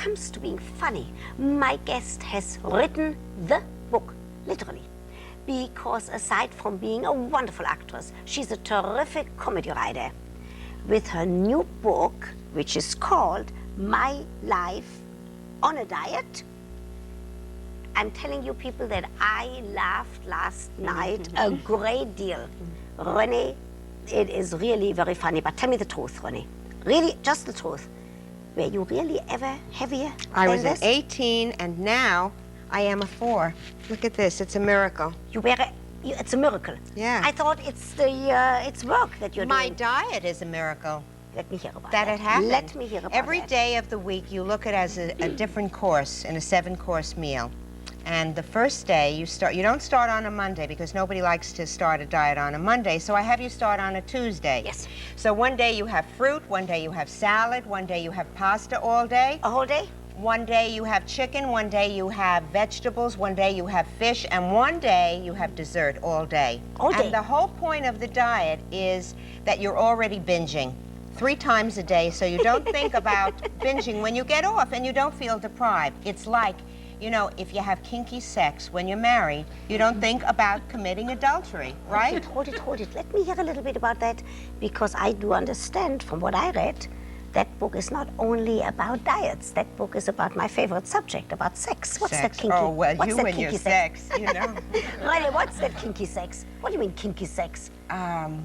comes to being funny, my guest has written the book, literally. Because aside from being a wonderful actress, she's a terrific comedy writer. With her new book, which is called My Life on a Diet, I'm telling you people that I laughed last night a great deal. Renee, it is really very funny, but tell me the truth, Renee. Really, just the truth. Were you really ever heavier I was than an this? 18, and now I am a 4. Look at this, it's a miracle. It's a miracle. Yeah. I thought it's work that you're My doing. diet is a miracle. Let me hear about That it happened. Let me hear about Every that. day of the week, you look at it as a different course in a 7-course meal. And the first day you don't start on a Monday because nobody likes to start a diet on a Monday, so I have you start on a Tuesday. Yes. So one day you have fruit, one day you have salad, one day you have pasta all day. A whole day? One day you have chicken, one day you have vegetables, one day you have fish, and one day you have dessert all day. All day. And the whole point of the diet is that you're already binging 3 times a day, so you don't think about binging when you get off and you don't feel deprived. It's like, you know, if you have kinky sex when you're married, you don't think about committing adultery, right? Hold it. Let me hear a little bit about that, because I do understand from what I read, that book is not only about diets. That book is about my favorite subject, about sex. What's that kinky? Oh, well, what's you that and your kinky sex, you know. Really, what's that kinky sex? What do you mean kinky sex?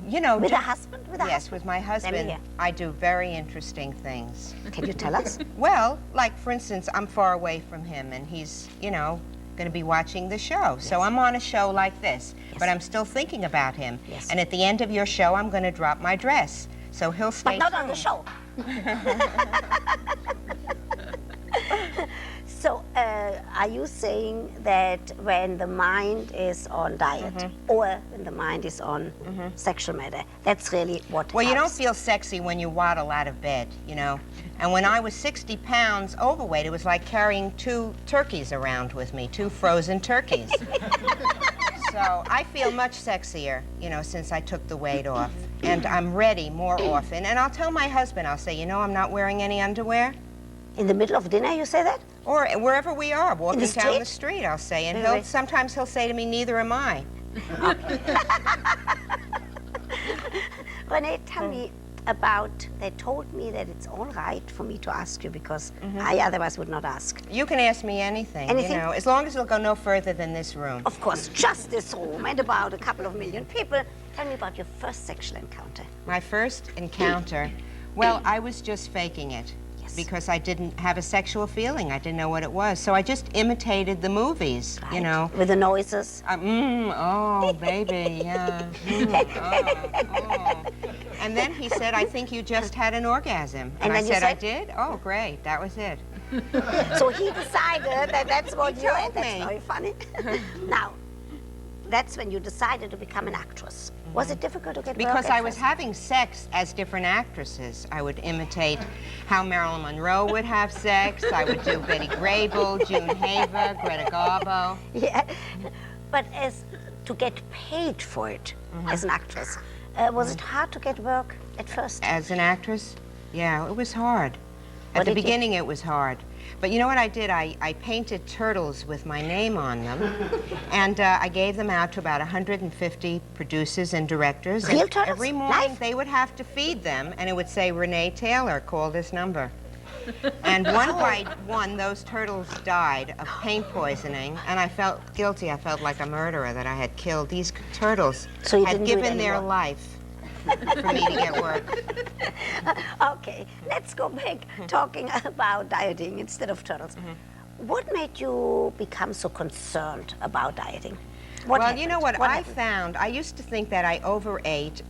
You know, With a husband? Yes, with my husband, hear. I do very interesting things. Can you tell us? Well, like, for instance, I'm far away from him, and he's, you know, going to be watching the show. Yes. So I'm on a show like this, Yes. but I'm still thinking about him. Yes. And at the end of your show, I'm going to drop my dress. So he'll stay But not on the tuned. show. So, are you saying that when the mind is on diet or when the mind is on sexual matter, that's really what Well, you don't helps? feel sexy when you waddle out of bed, you know. And when I was 60 pounds overweight, it was like carrying 2 turkeys around with me, 2 frozen turkeys. So I feel much sexier, you know, since I took the weight off. And I'm ready more often. And I'll tell my husband, I'll say, you know, I'm not wearing any underwear. In the middle of dinner, you say that? Or wherever we are, walking the down the street? street, I'll say. And Really? sometimes he'll say to me, neither am I. Renee, tell me about, they told me that it's all right for me to ask you because I otherwise would not ask. You can ask me anything, Anything? you know, as long as it'll go no further than this room. Of course, just this room and about a couple of million people. Tell me about your first sexual encounter. My first encounter, well, I was just faking it. Yes. Because I didn't have a sexual feeling. I didn't know what it was. So I just imitated the movies, you Right? know. With the noises. Oh, baby, yeah. Oh. And then he said, I think you just had an orgasm. And I then you said, I said? did? Oh, great, that was it. So he decided that that's what He you told That's me. very funny. Now, that's when you decided to become an actress. Was it difficult to get work Because at I was first? having sex as different actresses. I would imitate how Marilyn Monroe would have sex. I would do Betty Grable, June Haver, Greta Garbo. Yeah, but as to get paid for it as an actress, was it hard to get work at first? As an actress, yeah, it was hard. What At the did you- beginning, it was hard. But you know what I did? I painted turtles with my name on them, and I gave them out to about 150 producers and directors. Real and turtles? every morning, Live? they would have to feed them, and it would say, Renee Taylor, call this number. And one by one, those turtles died of paint poisoning, and I felt guilty. I felt like a murderer that I had killed. These turtles So you had didn't do it given their anymore? life for me to get work. Okay, let's go back talking about dieting instead of turtles. What made you become so concerned about dieting? What Well, you know happened? what I happened? found? I used to think that I overate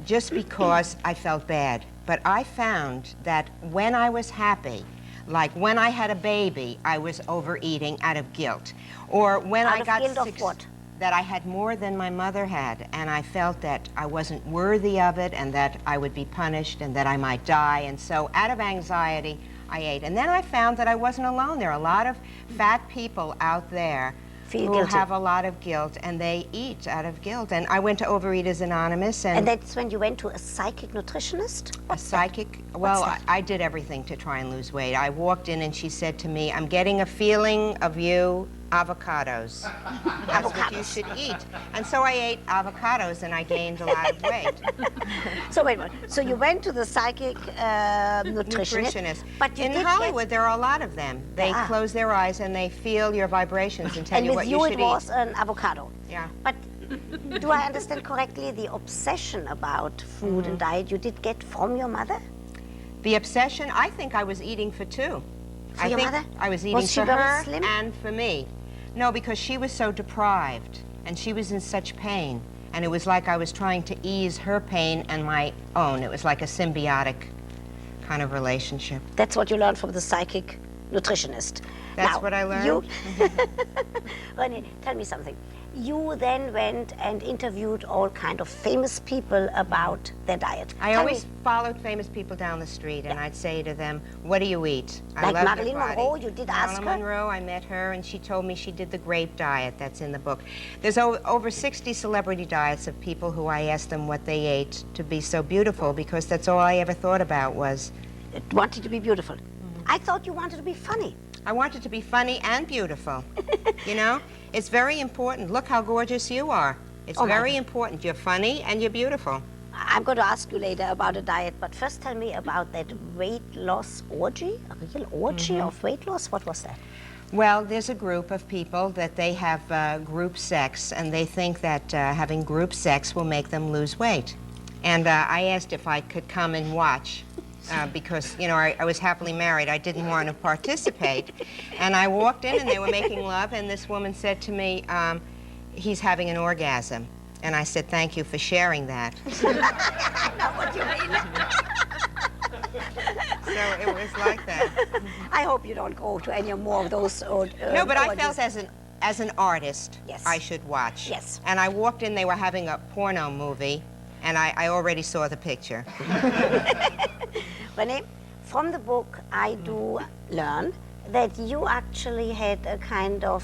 just because I felt bad. But I found that when I was happy, like when I had a baby, I was overeating out of guilt. Or when Out I of got guilt of sick, what? that I had more than my mother had, and I felt that I wasn't worthy of it, and that I would be punished, and that I might die. And so out of anxiety, I ate. And then I found that I wasn't alone. There are a lot of fat people out there feel who guilty. have a lot of guilt, and they eat out of guilt. And I went to Overeaters Anonymous, And that's when you went to a psychic nutritionist? a psychic. Well, that? I did everything to try and lose weight. I walked in and she said to me, "I'm getting a feeling of you, avocados. That's what you should eat." And so I ate avocados and I gained a lot of weight. So wait a minute. So you went to the psychic nutritionist. But you in did Hollywood, there are a lot of them. They close their eyes and they feel your vibrations and tell you what you should And with you it was an avocado. Yeah. But do I understand correctly the obsession about food and diet you did get from your mother? The obsession, I think I was eating for two. For I your think mother? I was eating Was she for very her slim? and for me. No, because she was so deprived and she was in such pain. And it was like I was trying to ease her pain and my own. It was like a symbiotic kind of relationship. That's what you learned from the psychic nutritionist. That's Now, what I learned. You, Renee, tell me something. You then went and interviewed all kind of famous people about their diet. I Tell always me, followed famous people down the street, and I'd say to them, "What do you eat?" I Like love Marilyn your body. Monroe, you did ask Marilyn her? Monroe, I met her, and she told me she did the grape diet. That's in the book. There's over 60 celebrity diets of people who I asked them what they ate to be so beautiful, because that's all I ever thought about was, wanted to be beautiful. I thought you wanted to be funny. I wanted to be funny and beautiful. You know? It's very important. Look how gorgeous you are. It's Oh, my very God. important. You're funny and you're beautiful. I'm going to ask you later about a diet, but first tell me about that weight loss orgy, a real orgy of weight loss. What was that? Well, there's a group of people that they have group sex, and they think that having group sex will make them lose weight. And I asked if I could come and watch. Because, you know, I was happily married. I didn't want to participate. And I walked in and they were making love, and this woman said to me, "He's having an orgasm." And I said, "Thank you for sharing that." I know what you mean. So it was like that. I hope you don't go to any more of those. No, but I felt as an artist, Yes. I should watch. Yes. And I walked in, they were having a porno movie, and I already saw the picture. Renee, from the book, I do learn that you actually had a kind of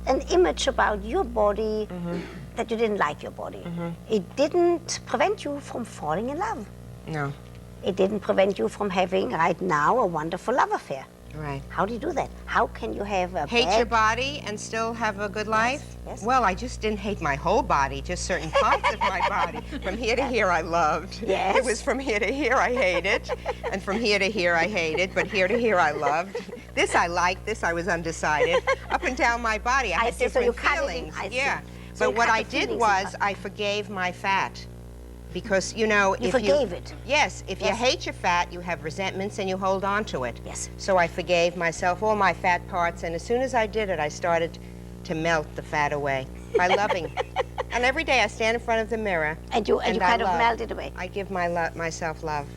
an image about your body that you didn't like your body. It didn't prevent you from falling in love. No, It didn't prevent you from having right now a wonderful love affair. right. How do you do that? How can you have a Hate bad... your body and still have a good life? yes. Well, I just didn't hate my whole body, just certain parts of my body. From here to here, I loved. Yes. It was from here to here, I hated. And from here to here, I hated. But here to here, I loved. This I liked. This I was undecided. Up and down my body, I had see, so you different cut it in. feelings. I see. Yeah. So you But what cut I the did feelings was apart. I forgave my fat. Because, you know, You if forgave it? Yes. If you Yes. hate your fat, you have resentments and you hold on to it. Yes. So I forgave myself all my fat parts, and as soon as I did it, I started to melt the fat away by loving. And every day I stand in front of the mirror. And you I kind of love. melt it away. I give myself love.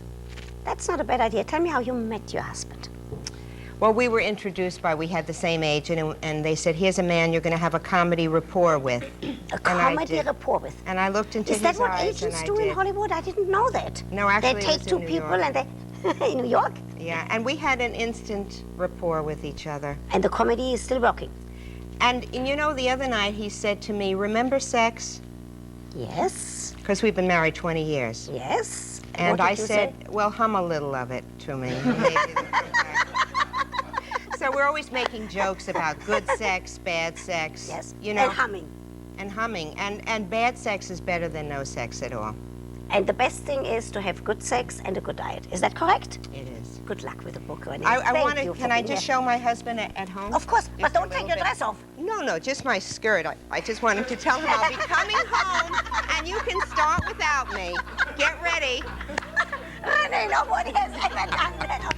That's not a bad idea. Tell me how you met your husband. Well, we were introduced we had the same age, and they said, "Here's a man you're going to have a comedy rapport with." A And I comedy did. rapport with. And I looked into Is that his what eyes, agents and I do in did. Hollywood? I didn't know that. No, actually, They it take was two in New people York. and they in New York, Yeah, and we had an instant rapport with each other. and the comedy is still working. And you know, the other night he said to me, "Remember sex?" Yes, Because we've been married 20 years. yes. And what I did you said, say? "Well, hum a little of it to me." Maybe they'll come back. So we're always making jokes about good sex, bad sex. Yes, You know, and humming. and humming. And bad sex is better than no sex at all. And the best thing is to have good sex and a good diet. Is that correct? It is. Good luck with the book, Renee. I Thank want to, you for can I being just here. show my husband at home? Of course, but Just a don't take little your bit. dress off. No, just my skirt. I just wanted to tell him I'll be coming home, and you can start without me. Get ready. Renee, nobody has ever done that.